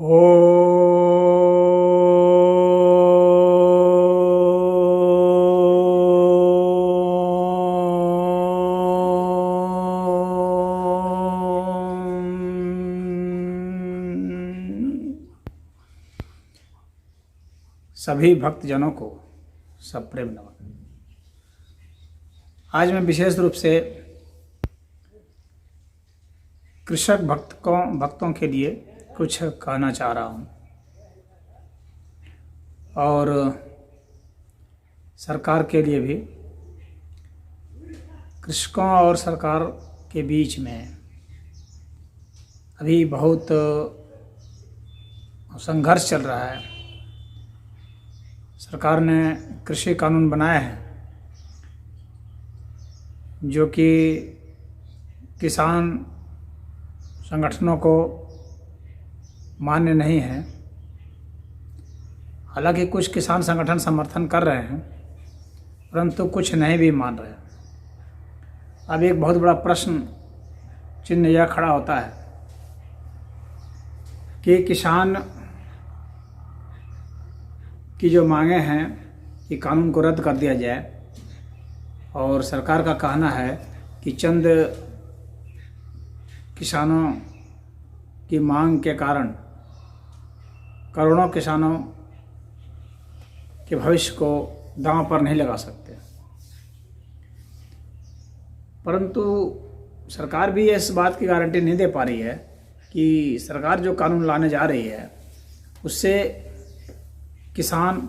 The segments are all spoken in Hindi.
ओ सभी भक्तजनों को सप्रेम नमन। आज मैं विशेष रूप से कृषक भक्तों के लिए कुछ कहना चाह रहा हूँ और सरकार के लिए भी। कृषकों और सरकार के बीच में अभी बहुत संघर्ष चल रहा है। सरकार ने कृषि कानून बनाए हैं जो कि किसान संगठनों को मान्य नहीं है। हालांकि कुछ किसान संगठन समर्थन कर रहे हैं परंतु कुछ नहीं भी मान रहे। अब एक बहुत बड़ा प्रश्न चिन्ह यह खड़ा होता है कि किसान की जो मांगे हैं कि कानून को रद्द कर दिया जाए, और सरकार का कहना है कि चंद किसानों की मांग के कारण करोड़ों किसानों के भविष्य को दांव पर नहीं लगा सकते। परंतु सरकार भी इस बात की गारंटी नहीं दे पा रही है कि सरकार जो कानून लाने जा रही है उससे किसान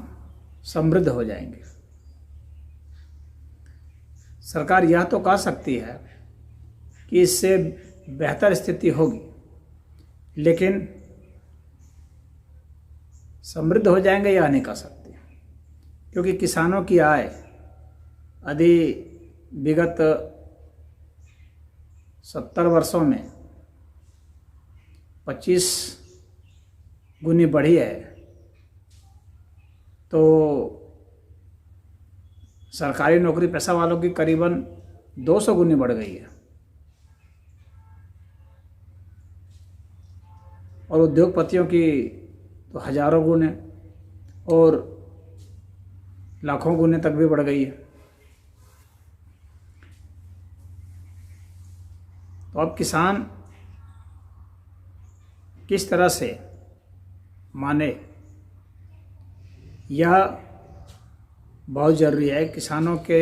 समृद्ध हो जाएंगे। सरकार यह तो कह सकती है कि इससे बेहतर स्थिति होगी, लेकिन समृद्ध हो जाएंगे यह नहीं कह सकती, क्योंकि किसानों की आय यदि विगत 70 वर्षों में 25 गुनी बढ़ी है, तो सरकारी नौकरी पेशा वालों की करीबन 200 गुनी बढ़ गई है, और उद्योगपतियों की तो हजारों गुने और लाखों गुने तक भी बढ़ गई है। तो अब किसान किस तरह से माने यह बहुत ज़रूरी है। किसानों के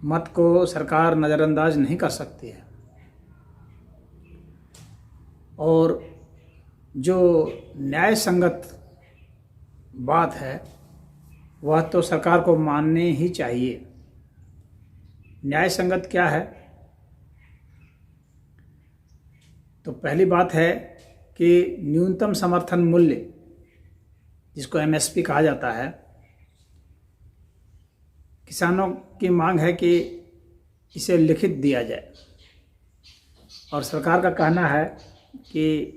मत को सरकार नज़रअंदाज नहीं कर सकती है, और जो न्याय संगत बात है वह तो सरकार को माननी ही चाहिए। न्याय संगत क्या है? तो पहली बात है कि न्यूनतम समर्थन मूल्य, जिसको एमएसपी कहा जाता है, किसानों की मांग है कि इसे लिखित दिया जाए, और सरकार का कहना है कि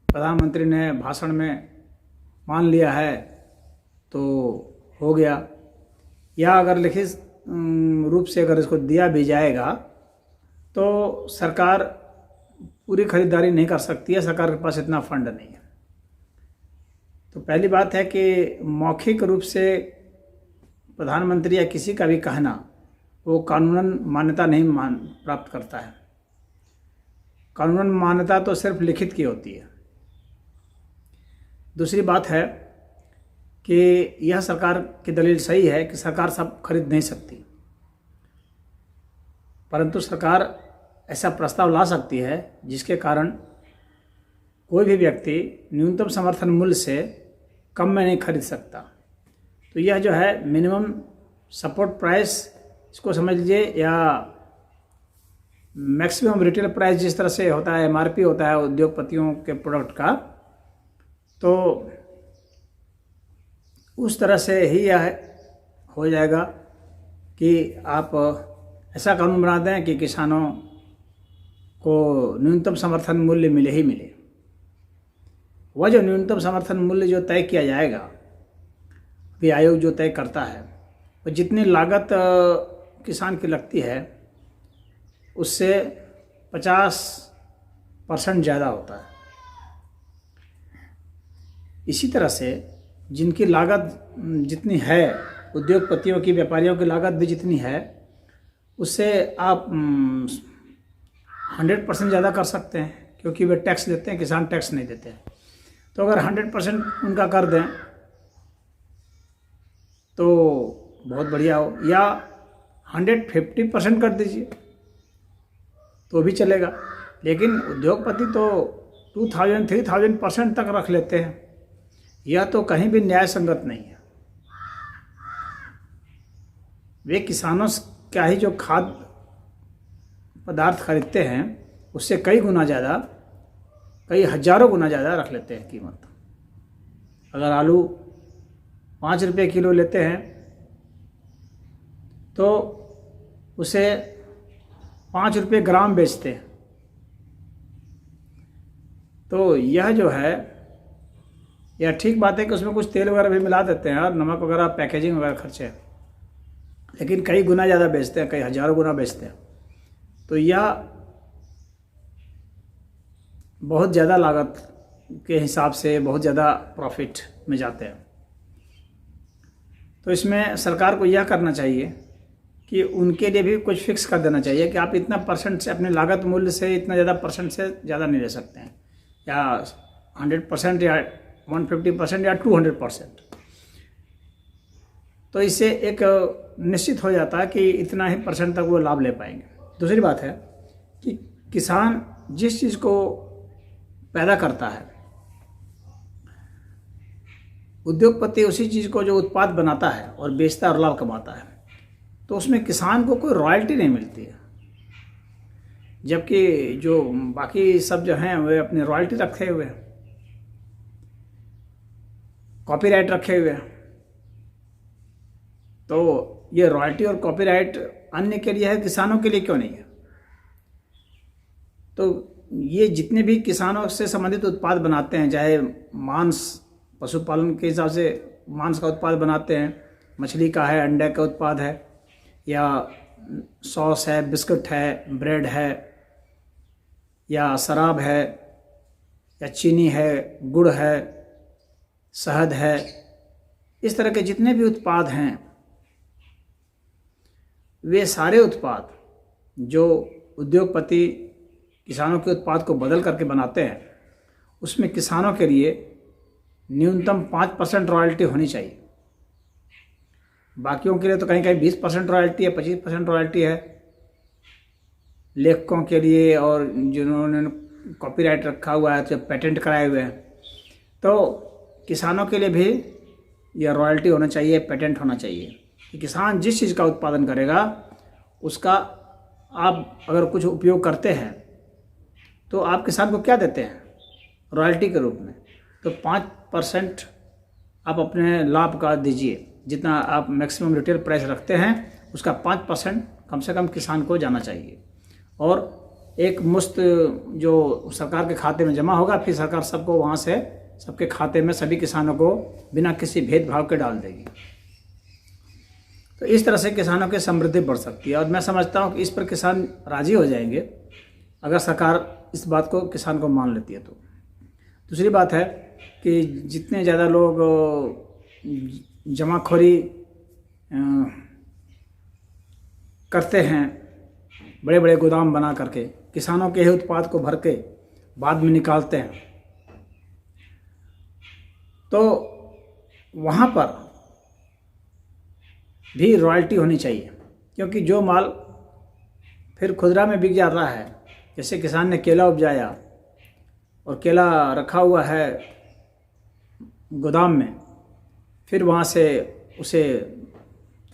प्रधानमंत्री ने भाषण में मान लिया है तो हो गया, या अगर लिखित रूप से अगर इसको दिया भी जाएगा तो सरकार पूरी खरीदारी नहीं कर सकती है, सरकार के पास इतना फंड नहीं है। तो पहली बात है कि मौखिक रूप से प्रधानमंत्री या किसी का भी कहना वो कानूनन मान्यता नहीं प्राप्त करता है। कानूनन मान्यता तो सिर्फ लिखित की होती है। दूसरी बात है कि यह सरकार की दलील सही है कि सरकार सब खरीद नहीं सकती, परंतु सरकार ऐसा प्रस्ताव ला सकती है जिसके कारण कोई भी व्यक्ति न्यूनतम समर्थन मूल्य से कम में नहीं खरीद सकता। तो यह जो है मिनिमम सपोर्ट प्राइस, इसको समझ लीजिए, या मैक्सिमम रिटेल प्राइस जिस तरह से होता है, एमआरपी होता है उद्योगपतियों के प्रोडक्ट का, तो उस तरह से ही यह हो जाएगा कि आप ऐसा कानून बना दें कि किसानों को न्यूनतम समर्थन मूल्य मिले ही मिले। वह जो न्यूनतम समर्थन मूल्य जो तय किया जाएगा, अभी आयोग जो तय करता है, वो जितनी लागत किसान की लगती है उससे 50% ज़्यादा होता है। इसी तरह से जिनकी लागत जितनी है, उद्योगपतियों की, व्यापारियों की लागत भी जितनी है, उससे आप 100% ज़्यादा कर सकते हैं, क्योंकि वे टैक्स देते हैं, किसान टैक्स नहीं देते हैं। तो अगर 100% उनका कर दें तो बहुत बढ़िया हो, या 150% कर दीजिए तो भी चलेगा। लेकिन उद्योगपति तो 2000-3000% तक रख लेते हैं। यह तो कहीं भी न्याय संगत नहीं है। वे किसानों का ही जो खाद्य पदार्थ खरीदते हैं उससे कई गुना ज़्यादा, कई हजारों गुना ज़्यादा रख लेते हैं कीमत। अगर आलू 5 रुपये किलो लेते हैं तो उसे 5 रुपये ग्राम बेचते हैं। तो यह जो है, यह ठीक बात है कि उसमें कुछ तेल वगैरह भी मिला देते हैं और नमक वगैरह, पैकेजिंग वगैरह खर्चे, लेकिन कई गुना ज़्यादा बेचते हैं, कई हजारों गुना बेचते हैं। तो यह बहुत ज़्यादा लागत के हिसाब से बहुत ज़्यादा प्रॉफिट में जाते हैं। तो इसमें सरकार को यह करना चाहिए कि उनके लिए भी कुछ फिक्स कर देना चाहिए कि आप इतना % से, अपने लागत मूल्य से इतना ज़्यादा % से ज़्यादा नहीं ले सकते हैं, या 100% या 150% या 200%। तो इससे एक निश्चित हो जाता है कि इतना ही % तक वो लाभ ले पाएंगे। दूसरी बात है कि किसान जिस चीज़ को पैदा करता है, उद्योगपति उसी चीज़ को जो उत्पाद बनाता है और बेचता है और लाभ कमाता है, तो उसमें किसान को कोई रॉयल्टी नहीं मिलती है। जबकि जो बाकी सब जो हैं वे अपने रॉयल्टी रखे हुए हैं, कॉपीराइट रखे हुए हैं। तो ये रॉयल्टी और कॉपीराइट अन्य के लिए है, किसानों के लिए क्यों नहीं है? तो ये जितने भी किसानों से संबंधित उत्पाद बनाते हैं, चाहे मांस, पशुपालन के हिसाब से मांस का उत्पाद बनाते हैं, मछली का है, अंडे का उत्पाद है, या सॉस है, बिस्कुट है, ब्रेड है, या शराब है, या चीनी है, गुड़ है, शहद है, इस तरह के जितने भी उत्पाद हैं, वे सारे उत्पाद जो उद्योगपति किसानों के उत्पाद को बदल करके बनाते हैं, उसमें किसानों के लिए न्यूनतम 5% रॉयल्टी होनी चाहिए। बाकियों के लिए तो कहीं कहीं 20% रॉयल्टी है, 25% रॉयल्टी है। लेखकों के लिए और जिन्होंने कॉपीराइट रखा हुआ है, तो पेटेंट कराए हुए हैं, तो किसानों के लिए भी यह रॉयल्टी होना चाहिए, पेटेंट होना चाहिए कि किसान जिस चीज़ का उत्पादन करेगा उसका आप अगर कुछ उपयोग करते हैं तो आप किसान को क्या देते हैं? रॉयल्टी के रूप में। तो 5% आप अपने लाभ का दीजिए, जितना आप मैक्सिमम रिटेल प्राइस रखते हैं उसका 5% कम से कम किसान को जाना चाहिए, और एक मुश्त जो सरकार के खाते में जमा होगा, फिर सरकार सबको वहाँ से सबके खाते में सभी किसानों को बिना किसी भेदभाव के डाल देगी। तो इस तरह से किसानों की समृद्धि बढ़ सकती है, और मैं समझता हूँ कि इस पर किसान राज़ी हो जाएंगे अगर सरकार इस बात को किसान को मान लेती है। तो दूसरी बात है कि जितने ज़्यादा लोग जमाखोरी करते हैं, बड़े बड़े गोदाम बना करके किसानों के ही उत्पाद को भर के बाद में निकालते हैं, तो वहाँ पर भी रॉयल्टी होनी चाहिए, क्योंकि जो माल फिर खुदरा में बिक जाता है, जैसे किसान ने केला उपजाया और केला रखा हुआ है गोदाम में, फिर वहाँ से उसे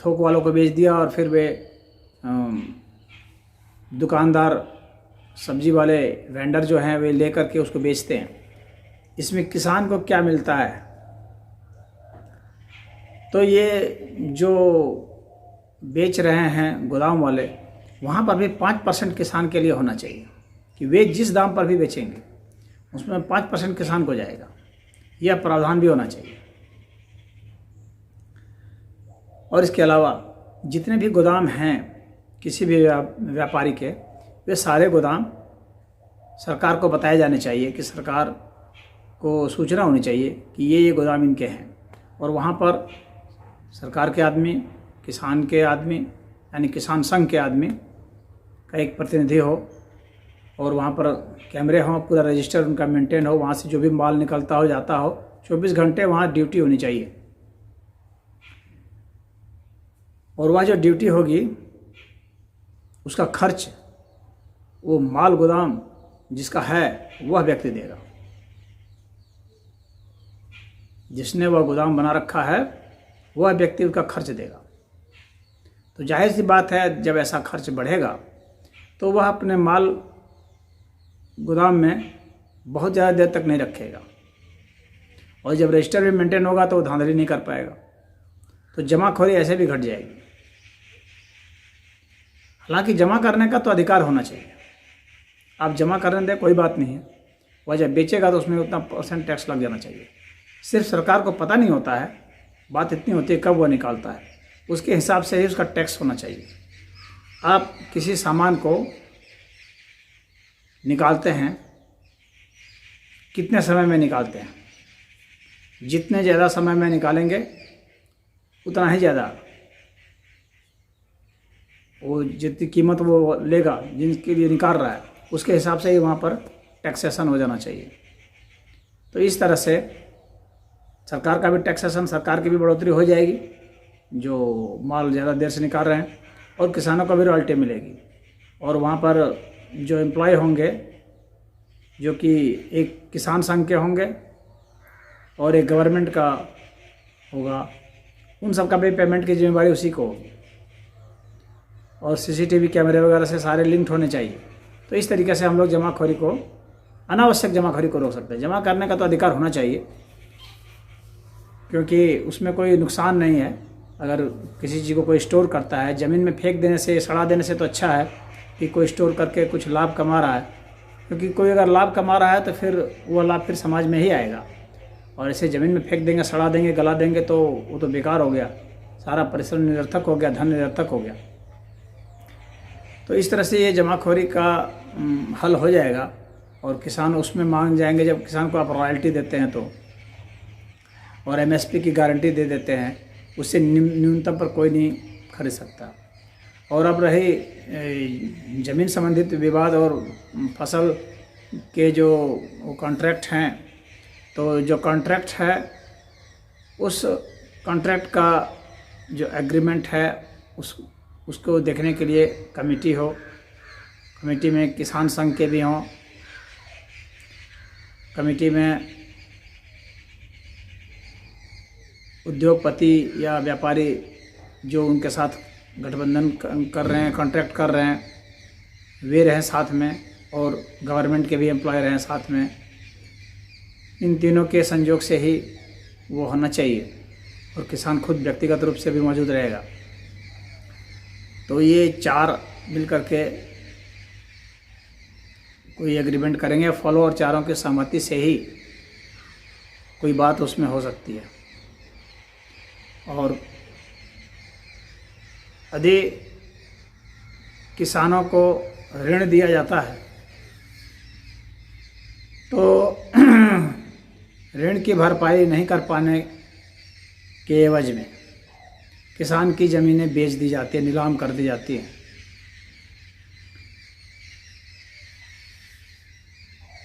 थोक वालों को बेच दिया, और फिर वे दुकानदार, सब्जी वाले, वेंडर जो हैं वे लेकर के उसको बेचते हैं। इसमें किसान को क्या मिलता है? तो ये जो बेच रहे हैं गोदाम वाले, वहाँ पर भी 5% किसान के लिए होना चाहिए कि वे जिस दाम पर भी बेचेंगे उसमें 5% किसान को जाएगा। यह प्रावधान भी होना चाहिए। और इसके अलावा जितने भी गोदाम हैं किसी भी व्यापारी के, वे सारे गोदाम सरकार को बताए जाने चाहिए कि सरकार को सूचना होनी चाहिए कि ये गोदाम इनके हैं, और वहाँ पर सरकार के आदमी, किसान के आदमी यानी किसान संघ के आदमी का एक प्रतिनिधि हो, और वहाँ पर कैमरे हों, पूरा रजिस्टर उनका मेंटेन हो, वहाँ से जो भी माल निकलता हो जाता हो 24 घंटे वहाँ ड्यूटी होनी चाहिए। और वह जो ड्यूटी होगी उसका खर्च वो माल गोदाम जिसका है वह व्यक्ति देगा, जिसने वह गोदाम बना रखा है वह व्यक्ति उसका खर्च देगा। तो जाहिर सी बात है, जब ऐसा खर्च बढ़ेगा तो वह अपने माल गोदाम में बहुत ज़्यादा देर तक नहीं रखेगा, और जब रजिस्टर भी मेंटेन होगा तो वो धांधली नहीं कर पाएगा, तो जमाखोरी ऐसे भी घट जाएगी। हालांकि जमा करने का तो अधिकार होना चाहिए, आप जमा करने दें कोई बात नहीं है, वह जब बेचेगा तो उसमें उतना % टैक्स लग जाना चाहिए। सिर्फ सरकार को पता नहीं होता है, बात इतनी होती है कब वह निकालता है, उसके हिसाब से ही उसका टैक्स होना चाहिए। आप किसी सामान को निकालते हैं, कितने समय में निकालते हैं? जितने ज़्यादा समय में निकालेंगे उतना ही ज़्यादा वो जितनी कीमत वो लेगा जिनके लिए निकाल रहा है, उसके हिसाब से ही वहाँ पर टैक्सेशन हो जाना चाहिए। तो इस तरह से सरकार का भी टैक्सेशन, सरकार की भी बढ़ोतरी हो जाएगी जो माल ज़्यादा देर से निकाल रहे हैं, और किसानों को भी रॉयल्टी मिलेगी। और वहाँ पर जो एम्प्लॉय होंगे जो कि एक किसान संघ के होंगे और एक गवर्नमेंट का होगा, उन सब का भी पेमेंट की जिम्मेदारी उसी को होगी, और CCTV कैमरे वगैरह से सारे लिंक्ड होने चाहिए। तो इस तरीके से हम लोग जमाखोरी को, अनावश्यक जमाखोरी को रोक सकते हैं। जमा करने का तो अधिकार होना चाहिए, क्योंकि उसमें कोई नुकसान नहीं है। अगर किसी चीज़ को कोई स्टोर करता है, ज़मीन में फेंक देने से, सड़ा देने से तो अच्छा है कि कोई स्टोर करके कुछ लाभ कमा रहा है, क्योंकि कोई अगर लाभ कमा रहा है तो फिर वो लाभ फिर समाज में ही आएगा। और ऐसे ज़मीन में फेंक देंगे, सड़ा देंगे, गला देंगे तो वो तो बेकार हो गया, सारा परिश्रम निरर्थक हो गया, धन निरर्थक हो गया। तो इस तरह से ये जमाखोरी का हल हो जाएगा, और किसान उसमें मान जाएंगे। जब किसान को आप रॉयल्टी देते हैं तो, और MSP की गारंटी दे देते हैं, उससे न्यूनतम पर कोई नहीं खरीद सकता। और अब रही ज़मीन संबंधित विवाद और फसल के जो कॉन्ट्रैक्ट हैं, तो जो कॉन्ट्रैक्ट है उस कॉन्ट्रैक्ट का जो एग्रीमेंट है उसको देखने के लिए कमेटी हो, कमेटी में किसान संघ के भी हों, कमेटी में उद्योगपति या व्यापारी जो उनके साथ गठबंधन कर रहे हैं, कॉन्ट्रैक्ट कर रहे हैं, वे रहें साथ में, और गवर्नमेंट के भी एम्प्लॉय रहें साथ में। इन तीनों के संयोग से ही वो होना चाहिए, और किसान खुद व्यक्तिगत रूप से भी मौजूद रहेगा। तो ये 4 मिलकर के कोई एग्रीमेंट करेंगे फॉलो, और चारों की सहमति से ही कोई बात उसमें हो सकती है। और यदि किसानों को ऋण दिया जाता है तो ऋण की भरपाई नहीं कर पाने के एवज में किसान की ज़मीनें बेच दी जाती है, नीलाम कर दी जाती हैं।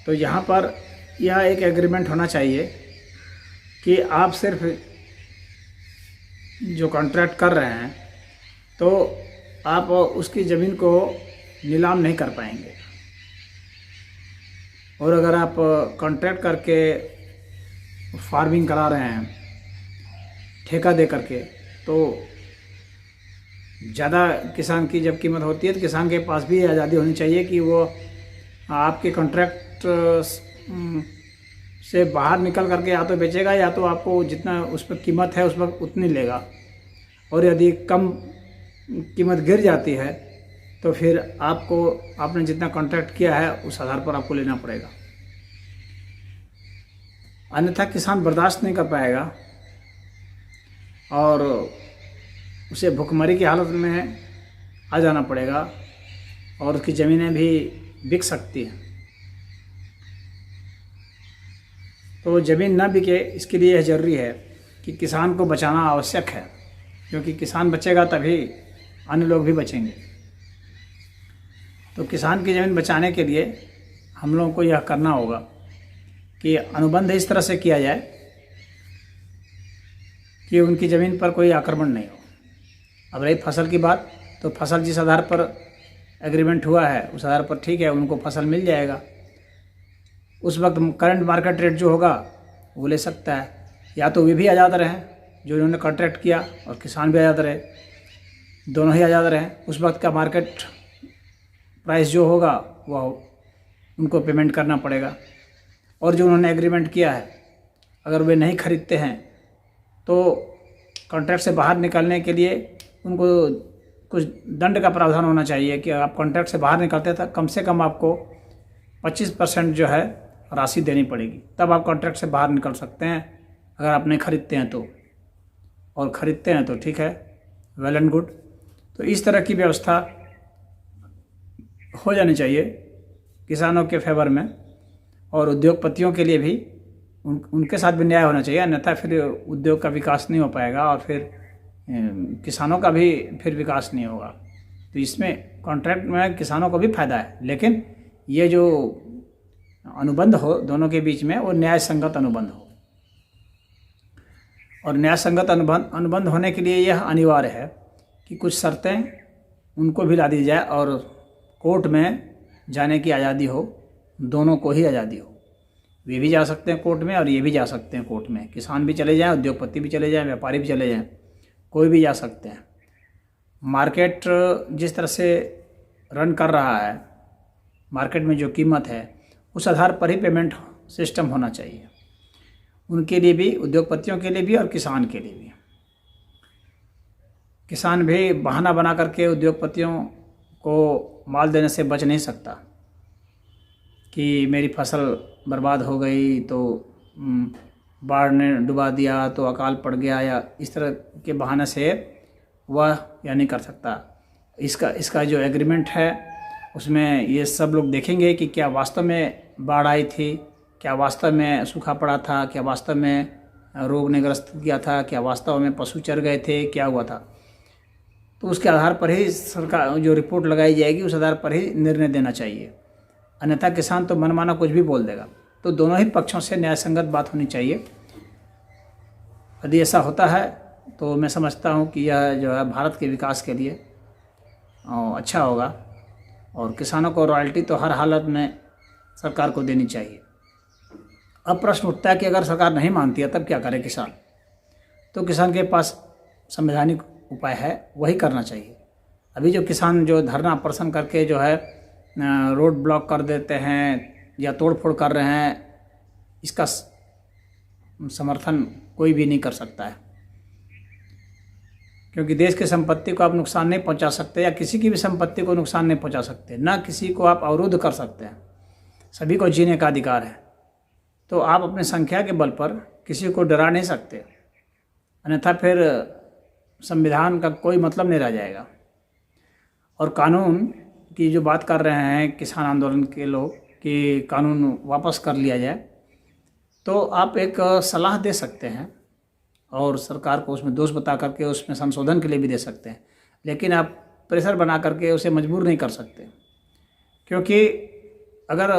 तो यहाँ पर यह एक एग्रीमेंट होना चाहिए कि आप सिर्फ जो कॉन्ट्रैक्ट कर रहे हैं तो आप उसकी ज़मीन को नीलाम नहीं कर पाएंगे, और अगर आप कॉन्ट्रैक्ट करके फार्मिंग करा रहे हैं ठेका दे करके, तो ज़्यादा किसान की जब कीमत होती है तो किसान के पास भी आज़ादी होनी चाहिए कि वो आपके कॉन्ट्रैक्ट से बाहर निकल करके या तो बेचेगा, या तो आपको जितना उस पर कीमत है उस पर उतनी लेगा। और यदि कम कीमत गिर जाती है तो फिर आपने जितना कॉन्ट्रैक्ट किया है उस आधार पर आपको लेना पड़ेगा, अन्यथा किसान बर्दाश्त नहीं कर पाएगा और उसे भुखमरी की हालत में आ जाना पड़ेगा, और उसकी ज़मीनें भी बिक सकती हैं। तो ज़मीन न बिके, इसके लिए यह ज़रूरी है कि किसान को बचाना आवश्यक है, क्योंकि किसान बचेगा तभी अन्य लोग भी बचेंगे। तो किसान की ज़मीन बचाने के लिए हम लोगों को यह करना होगा कि अनुबंध इस तरह से किया जाए कि उनकी ज़मीन पर कोई आक्रमण नहीं हो। अब रही फसल की बात, तो फसल जिस आधार पर एग्रीमेंट हुआ है उस आधार पर ठीक है, उनको फसल मिल जाएगा। उस वक्त करंट मार्केट रेट जो होगा वो ले सकता है, या तो वे भी आज़ाद रहें जो इन्होंने कॉन्ट्रैक्ट किया और किसान भी आज़ाद रहे, दोनों ही आज़ाद रहें। उस वक्त का मार्केट प्राइस जो होगा वह उनको पेमेंट करना पड़ेगा। और जो उन्होंने एग्रीमेंट किया है अगर वे नहीं खरीदते हैं तो कॉन्ट्रैक्ट से बाहर निकलने के लिए उनको कुछ दंड का प्रावधान होना चाहिए कि आप कॉन्ट्रैक्ट से बाहर निकलते तो कम से कम आपको 25% जो है राशि देनी पड़ेगी, तब आप कॉन्ट्रैक्ट से बाहर निकल सकते हैं। अगर आप नहीं खरीदते हैं तो, और ख़रीदते हैं तो ठीक है, वेल एंड गुड। तो इस तरह की व्यवस्था हो जानी चाहिए किसानों के फेवर में, और उद्योगपतियों के लिए भी उनके साथ भी न्याय होना चाहिए, अन्यथा फिर उद्योग का विकास नहीं हो पाएगा और फिर किसानों का भी फिर विकास नहीं होगा। तो इसमें कॉन्ट्रैक्ट में किसानों को भी फ़ायदा है, लेकिन ये जो अनुबंध हो दोनों के बीच में वो न्याय संगत अनुबंध हो। और न्याय संगत अनुबंध होने के लिए यह अनिवार्य है कि कुछ शर्तें उनको भी ला दी जाए और कोर्ट में जाने की आज़ादी हो, दोनों को ही आज़ादी हो। वे भी जा सकते हैं कोर्ट में और ये भी जा सकते हैं कोर्ट में, किसान भी चले जाएं, उद्योगपति भी चले जाएं, व्यापारी भी चले जाएं, कोई भी जा सकते हैं। मार्केट जिस तरह से रन कर रहा है, मार्केट में जो कीमत है उस आधार पर ही पेमेंट सिस्टम होना चाहिए, उनके लिए भी, उद्योगपतियों के लिए भी और किसान के लिए भी। किसान भी बहाना बना करके उद्योगपतियों को माल देने से बच नहीं सकता कि मेरी फसल बर्बाद हो गई तो बाढ़ ने डुबा दिया तो अकाल पड़ गया, या इस तरह के बहाने से वह या नहीं कर सकता। इसका जो एग्रीमेंट है उसमें ये सब लोग देखेंगे कि क्या वास्तव में बाढ़ आई थी, क्या वास्तव में सूखा पड़ा था, क्या वास्तव में रोग ने ग्रस्त किया था, क्या वास्तव में पशु चर गए थे, क्या हुआ था। तो उसके आधार पर ही सरकार जो रिपोर्ट लगाई जाएगी उस आधार पर ही निर्णय देना चाहिए, अन्यथा किसान तो मनमाना कुछ भी बोल देगा। तो दोनों ही पक्षों से न्यायसंगत बात होनी चाहिए। यदि ऐसा होता है तो मैं समझता हूँ कि यह जो है भारत के विकास के लिए अच्छा होगा, और किसानों को रॉयल्टी तो हर हालत में सरकार को देनी चाहिए। अब प्रश्न उठता है कि अगर सरकार नहीं मानती है तब क्या करे किसान। तो किसान के पास संवैधानिक उपाय है, वही करना चाहिए। अभी जो किसान जो धरना प्रदर्शन करके जो है रोड ब्लॉक कर देते हैं या तोड़ फोड़ कर रहे हैं, इसका समर्थन कोई भी नहीं कर सकता है, क्योंकि देश की संपत्ति को आप नुकसान नहीं पहुंचा सकते, या किसी की भी संपत्ति को नुकसान नहीं पहुंचा सकते, ना किसी को आप अवरुद्ध कर सकते हैं। सभी को जीने का अधिकार है। तो आप अपनी संख्या के बल पर किसी को डरा नहीं सकते, अन्यथा फिर संविधान का कोई मतलब नहीं रह जाएगा। और कानून की जो बात कर रहे हैं किसान आंदोलन के लोग कि कानून वापस कर लिया जाए, तो आप एक सलाह दे सकते हैं और सरकार को उसमें दोष बता करके उसमें संशोधन के लिए भी दे सकते हैं, लेकिन आप प्रेशर बना करके उसे मजबूर नहीं कर सकते। क्योंकि अगर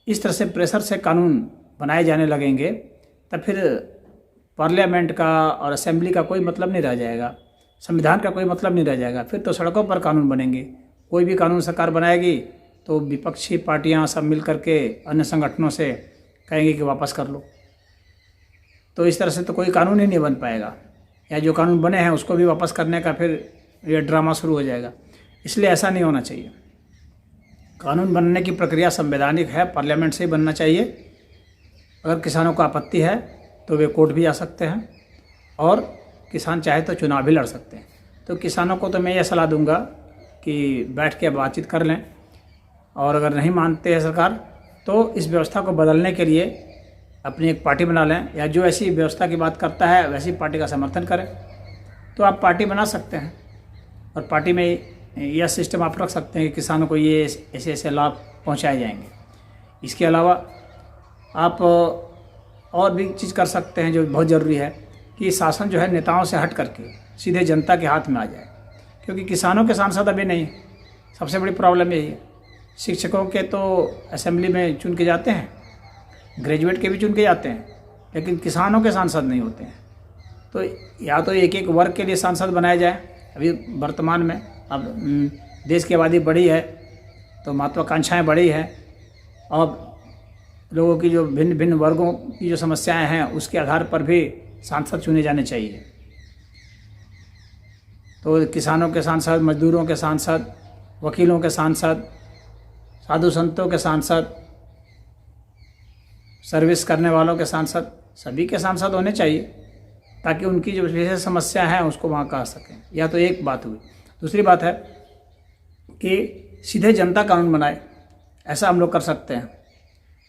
इस तरह से प्रेशर से कानून बनाए जाने लगेंगे तब फिर पार्लियामेंट का और असेंबली का कोई मतलब नहीं रह जाएगा, संविधान का कोई मतलब नहीं रह जाएगा। फिर तो सड़कों पर कानून बनेंगे। कोई भी कानून सरकार बनाएगी तो विपक्षी पार्टियां सब मिल करके अन्य संगठनों से कहेंगे कि वापस कर लो। तो इस तरह से तो कोई कानून ही नहीं बन पाएगा, या जो कानून बने हैं उसको भी वापस करने का फिर ये ड्रामा शुरू हो जाएगा। इसलिए ऐसा नहीं होना चाहिए। कानून बनने की प्रक्रिया संवैधानिक है, पार्लियामेंट से ही बनना चाहिए। अगर किसानों को आपत्ति है तो वे कोर्ट भी जा सकते हैं, और किसान चाहे तो चुनाव भी लड़ सकते हैं। तो किसानों को तो मैं ये सलाह दूंगा कि बैठ के बातचीत कर लें, और अगर नहीं मानते हैं सरकार तो इस व्यवस्था को बदलने के लिए अपनी एक पार्टी बना लें, या जो ऐसी व्यवस्था की बात करता है वैसी पार्टी का समर्थन करें। तो आप पार्टी बना सकते हैं, और पार्टी में यह सिस्टम आप रख सकते हैं कि किसानों को ये ऐसे ऐसे लाभ पहुंचाए जाएंगे। इसके अलावा आप और भी चीज़ कर सकते हैं जो बहुत ज़रूरी है कि शासन जो है नेताओं से हट करके सीधे जनता के हाथ में आ जाए, क्योंकि किसानों के सांसद अभी नहीं। सबसे बड़ी प्रॉब्लम यही है। शिक्षकों के तो असेंबली में चुन के जाते हैं, ग्रेजुएट के भी चुन के जाते हैं, लेकिन किसानों के सांसद नहीं होते हैं। तो या तो एक एक वर्ग के लिए सांसद बनाया जाए। अभी वर्तमान में अब देश की आबादी बढ़ी है तो महत्वाकांक्षाएँ बढ़ी है, अब लोगों की जो भिन्न भिन्न वर्गों की जो समस्याएं हैं उसके आधार पर भी सांसद चुने जाने चाहिए। तो किसानों के सांसद, मजदूरों के सांसद, वकीलों के सांसद, साधु संतों के सांसद, सर्विस करने वालों के सांसद, सभी के सांसद होने चाहिए ताकि उनकी जो विशेष समस्या है उसको वहाँ कह सकें। या तो एक बात हुई। दूसरी बात है कि सीधे जनता कानून बनाए, ऐसा हम लोग कर सकते हैं।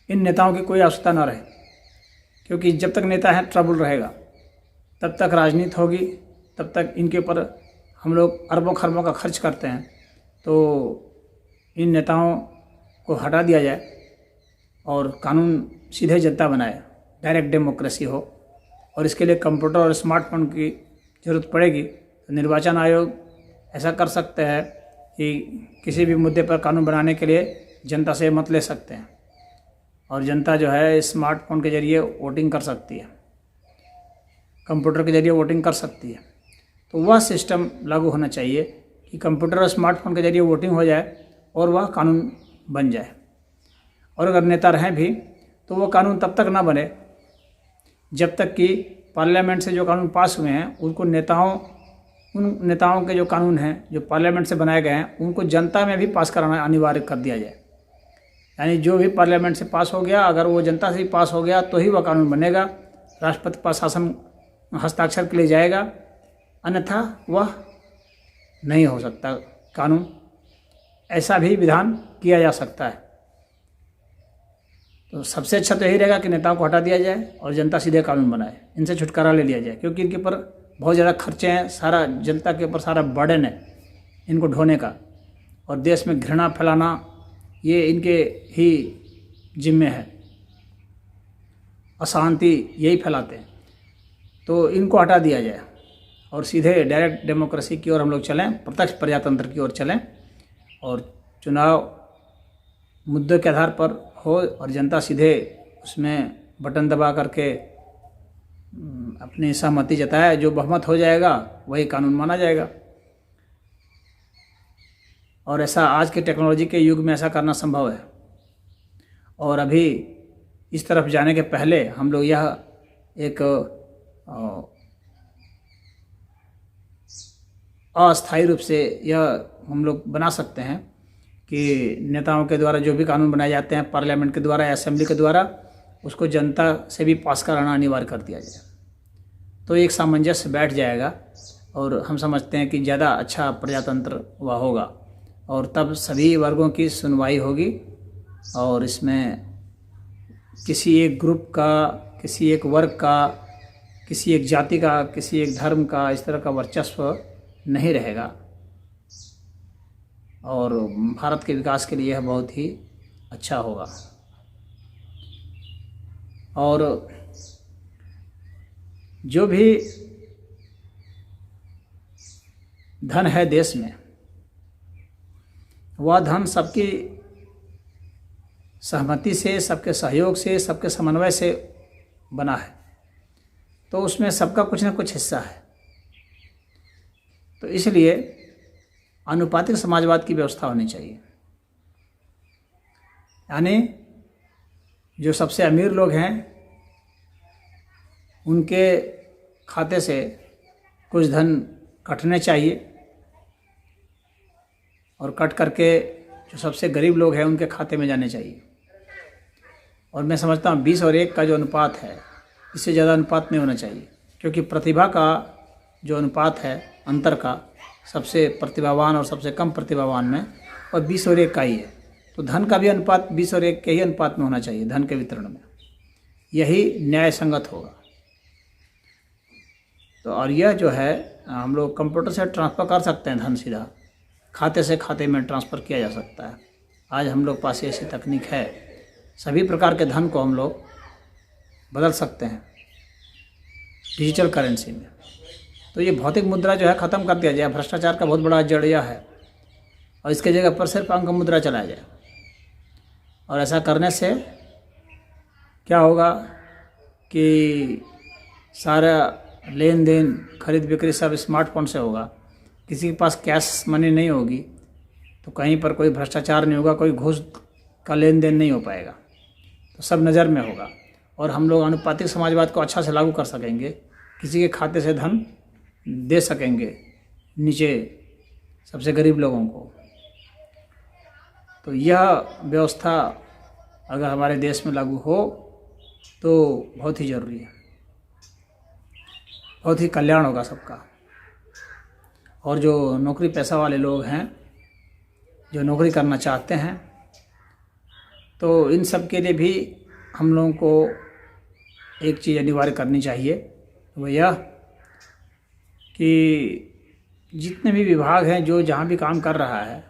इन नेताओं की कोई आवश्यकता न रहे, क्योंकि जब तक नेता है ट्रबल रहेगा, तब तक राजनीति होगी, तब तक इनके ऊपर हम लोग अरबों खरबों का खर्च करते हैं। तो इन नेताओं को हटा दिया जाए और कानून सीधे जनता बनाए, डायरेक्ट डेमोक्रेसी हो। और इसके लिए कंप्यूटर और स्मार्टफोन की ज़रूरत पड़ेगी। तो निर्वाचन आयोग ऐसा कर सकते हैं कि किसी भी मुद्दे पर कानून बनाने के लिए जनता से मत ले सकते हैं, और जनता जो है स्मार्टफोन के ज़रिए वोटिंग कर सकती है, कंप्यूटर के ज़रिए वोटिंग कर सकती है। तो वह सिस्टम लागू होना चाहिए कि कंप्यूटर और स्मार्टफोन के ज़रिए वोटिंग हो जाए और वह कानून बन जाए। और अगर नेता रहें भी तो वह कानून तब तक ना बने जब तक कि पार्लियामेंट से जो कानून पास हुए हैं उन नेताओं के जो कानून हैं जो पार्लियामेंट से बनाए गए हैं उनको जनता में भी पास कराना अनिवार्य कर दिया जाए। यानी जो भी पार्लियामेंट से पास हो गया, अगर वो जनता से ही पास हो गया तो ही वह कानून बनेगा, राष्ट्रपति पास शासन हस्ताक्षर के लिए जाएगा, अन्यथा वह नहीं हो सकता कानून। ऐसा भी विधान किया जा सकता है। तो सबसे अच्छा तो यही रहेगा कि नेताओं को हटा दिया जाए और जनता सीधे कानून बनाए, इनसे छुटकारा ले लिया जाए, क्योंकि इनके ऊपर बहुत ज़्यादा खर्चे हैं, सारा जनता के ऊपर सारा बर्डन है इनको ढोने का, और देश में घृणा फैलाना ये इनके ही जिम्मे है, अशांति यही फैलाते हैं। तो इनको हटा दिया जाए और सीधे डायरेक्ट डेमोक्रेसी की ओर हम लोग चलें, प्रत्यक्ष प्रजातंत्र की ओर चलें, और चुनाव मुद्दों के आधार पर हो और जनता सीधे उसमें बटन दबा करके अपनी सहमति जताए। जो बहुमत हो जाएगा वही कानून माना जाएगा। और ऐसा आज के टेक्नोलॉजी के युग में ऐसा करना संभव है। और अभी इस तरफ जाने के पहले हम लोग यह एक अस्थायी रूप से यह हम लोग बना सकते हैं कि नेताओं के द्वारा जो भी कानून बनाए जाते हैं पार्लियामेंट के द्वारा या असेंबली के द्वारा, उसको जनता से भी पास कराना अनिवार्य कर दिया जाए। तो एक सामंजस्य बैठ जाएगा और हम समझते हैं कि ज़्यादा अच्छा प्रजातंत्र हुआ होगा, और तब सभी वर्गों की सुनवाई होगी। और इसमें किसी एक ग्रुप का, किसी एक वर्ग का, किसी एक जाति का, किसी एक धर्म का इस तरह का वर्चस्व नहीं रहेगा। और भारत के विकास के लिए यह बहुत ही अच्छा होगा। और जो भी धन है देश में, वह धन सबकी सहमति से, सबके सहयोग से, सबके समन्वय से बना है। तो उसमें सबका कुछ न कुछ हिस्सा है। तो इसलिए आनुपातिक समाजवाद की व्यवस्था होनी चाहिए। यानी जो सबसे अमीर लोग हैं उनके खाते से कुछ धन कटने चाहिए, और कट करके जो सबसे गरीब लोग हैं उनके खाते में जाने चाहिए। और मैं समझता हूँ 20 और 1 का जो अनुपात है, इससे ज़्यादा अनुपात नहीं होना चाहिए, क्योंकि प्रतिभा का जो अनुपात है अंतर का, सबसे प्रतिभावान और सबसे कम प्रतिभावान में, और 20 और 1 का ही है। तो धन का भी अनुपात 20 और 1 के ही अनुपात में होना चाहिए धन के वितरण में, यही न्याय संगत होगा। तो और यह जो है हम लोग कंप्यूटर से ट्रांसफ़र कर सकते हैं, धन सीधा खाते से खाते में ट्रांसफ़र किया जा सकता है। आज हम लोग पास ऐसी तकनीक है। सभी प्रकार के धन को हम लोग बदल सकते हैं डिजिटल करेंसी में। तो ये भौतिक मुद्रा जो है ख़त्म कर दिया जाए, भ्रष्टाचार का बहुत बड़ा जड़िया है, और इसके जगह पर सिर्फ अंक मुद्रा चलाया जाए। और ऐसा करने से क्या होगा कि सारा लेन देन खरीद बिक्री सब स्मार्टफोन से होगा। किसी के पास कैश मनी नहीं होगी तो कहीं पर कोई भ्रष्टाचार नहीं होगा, कोई घूस का लेन देन नहीं हो पाएगा, तो सब नज़र में होगा। और हम लोग आनुपातिक समाजवाद को अच्छा से लागू कर सकेंगे, किसी के खाते से धन दे सकेंगे नीचे सबसे गरीब लोगों को। तो यह व्यवस्था अगर हमारे देश में लागू हो तो बहुत ही ज़रूरी है, बहुत ही कल्याण होगा सबका। और जो नौकरी पैसा वाले लोग हैं, जो नौकरी करना चाहते हैं, तो इन सब के लिए भी हम लोगों को एक चीज़ अनिवार्य करनी चाहिए, वो यह कि जितने भी विभाग हैं जो जहाँ भी काम कर रहा है,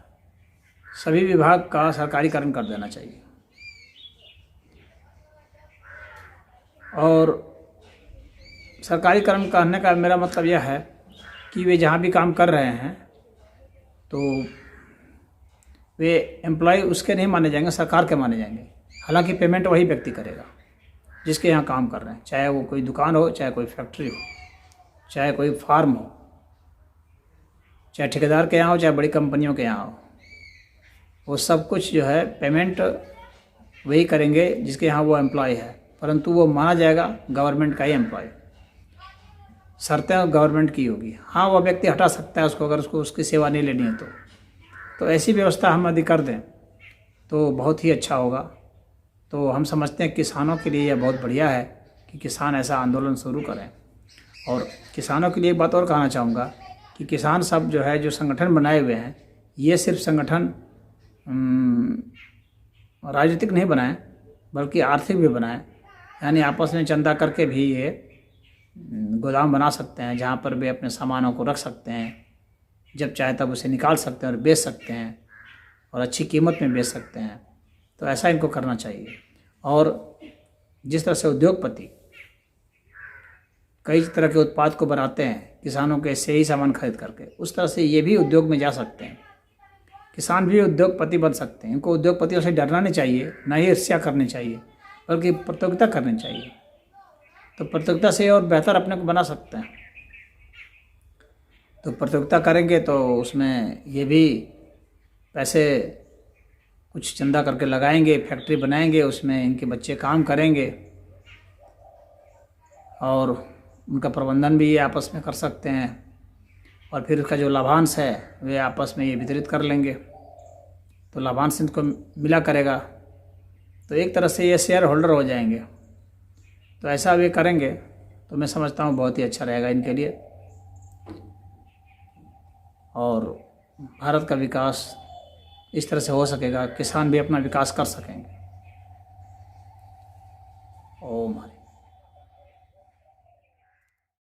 सभी विभाग का सरकारीकरण कर देना चाहिए। और सरकारीकरण करने का मेरा मतलब यह है कि वे जहाँ भी काम कर रहे हैं तो वे एम्प्लॉय उसके नहीं माने जाएंगे, सरकार के माने जाएंगे। हालांकि पेमेंट वही व्यक्ति करेगा जिसके यहाँ काम कर रहे हैं, चाहे वो कोई दुकान हो, चाहे कोई फैक्ट्री हो, चाहे कोई फार्म हो, चाहे ठेकेदार के यहाँ हो, चाहे बड़ी कंपनियों के यहाँ हो। वो सब कुछ जो है पेमेंट वही करेंगे जिसके यहाँ वो एम्प्लॉय है, परंतु वो माना जाएगा गवर्नमेंट का ही एम्प्लॉय। शर्तें गवर्नमेंट की होगी। हाँ, वो व्यक्ति हटा सकता है उसको अगर उसको उसकी सेवा नहीं लेनी है तो ऐसी व्यवस्था हम यदि कर दें तो बहुत ही अच्छा होगा। तो हम समझते हैं किसानों के लिए यह बहुत बढ़िया है कि किसान ऐसा आंदोलन शुरू करें। और किसानों के लिए एक बात और कहना चाहूँगा कि किसान सब जो है, जो संगठन बनाए हुए हैं, ये सिर्फ संगठन राजनीतिक नहीं बनाए बल्कि आर्थिक भी बनाए। यानी आपस में चंदा करके भी ये गोदाम बना सकते हैं जहाँ पर वे अपने सामानों को रख सकते हैं, जब चाहे तब उसे निकाल सकते हैं और बेच सकते हैं, और अच्छी कीमत में बेच सकते हैं। तो ऐसा इनको करना चाहिए। और जिस तरह से उद्योगपति कई तरह के उत्पाद को बनाते हैं किसानों के से ही सामान खरीद करके, उस तरह से ये भी उद्योग में जा सकते हैं। किसान भी उद्योगपति बन सकते हैं। इनको उद्योगपतियों से डरना नहीं चाहिए, ना ही ईर्ष्या करनी चाहिए, बल्कि प्रतियोगिता करनी चाहिए। तो प्रतियोगिता से और बेहतर अपने को बना सकते हैं। तो प्रतियोगिता करेंगे तो उसमें ये भी पैसे कुछ चंदा करके लगाएंगे, फैक्ट्री बनाएंगे, उसमें इनके बच्चे काम करेंगे और उनका प्रबंधन भी ये आपस में कर सकते हैं। और फिर उसका जो लाभांश है वे आपस में ये वितरित कर लेंगे, तो लाभांश इनको मिला करेगा। तो एक तरह से ये शेयर होल्डर हो जाएंगे। तो ऐसा वे करेंगे तो मैं समझता हूँ बहुत ही अच्छा रहेगा इनके लिए, और भारत का विकास इस तरह से हो सकेगा, किसान भी अपना विकास कर सकेंगे।